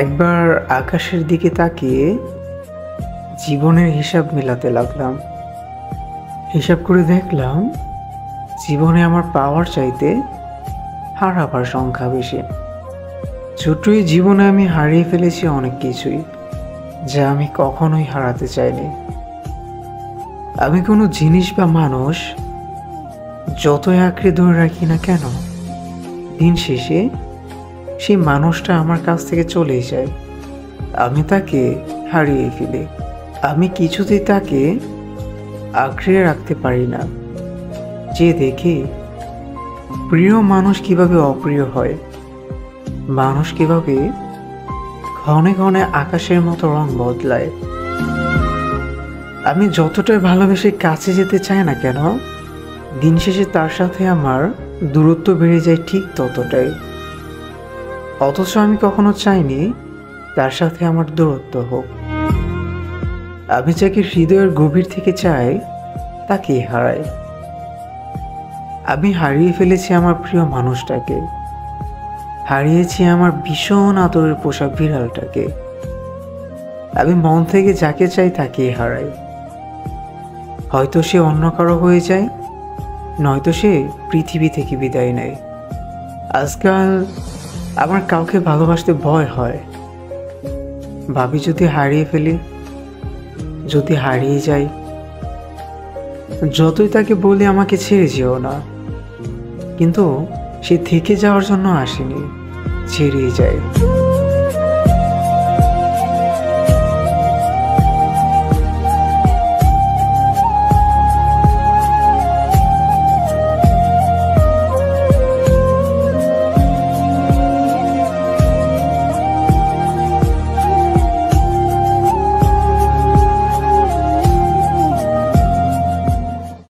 একবার আকাশের দিকে তাকিয়ে জীবনের হিসাব মেলাতে লাগলাম। হিসাব করে দেখলাম জীবনে আমার পাওয়ার চাইতে হারাবার সংখ্যা বেশি। ছোট্টই জীবনে আমি হারিয়ে ফেলেছি অনেক কিছুই, যা আমি কখনোই হারাতে চাইনি। আমি কোনো জিনিস বা মানুষ যতই আঁকড়ে ধরে রাখি না কেন, দিন শেষে সেই মানুষটা আমার কাছ থেকে চলেই যায়। আমি তাকে হারিয়ে ফেলি। আমি কিছুতেই তাকে আঁকড়ে রাখতে পারি না। যে দেখি প্রিয় মানুষ কিভাবে অপ্রিয় হয়, মানুষ কিভাবে ক্ষণে ক্ষণে আকাশের মতো রং বদলায়। আমি যতটাই ভালোবেসে কাছে যেতে চাই না কেন, দিন শেষে তার সাথে আমার দূরত্ব বেড়ে যায় ঠিক ততটাই। অথচ আমি কখনো চাইনি তার সাথে আমার দূরত্ব হোক। আমি যাকে হৃদয়ের গভীর থেকে চাই তাকেই হারাই। আমি হারিয়ে ফেলেছি আমার প্রিয় মানুষটাকে, হারিয়েছি আমার ভীষণ আদরের পোষা বিড়ালটাকে। আমি মন থেকে যাকে চাই তাকেই হারাই। হয়তো সে অন্য কারো হয়ে যায়, নয়তো সে পৃথিবী থেকে বিদায় নেয়। আজকাল আমার কাউকে ভালোবাসতে ভয় হয়। ভাবি যদি হারিয়ে ফেলি, যদি হারিয়ে যাই। যতই তাকে বলি আমাকে ছেড়ে যেও না, কিন্তু সে থেকে যাওয়ার জন্য আসেনি, ছেড়েই যায়।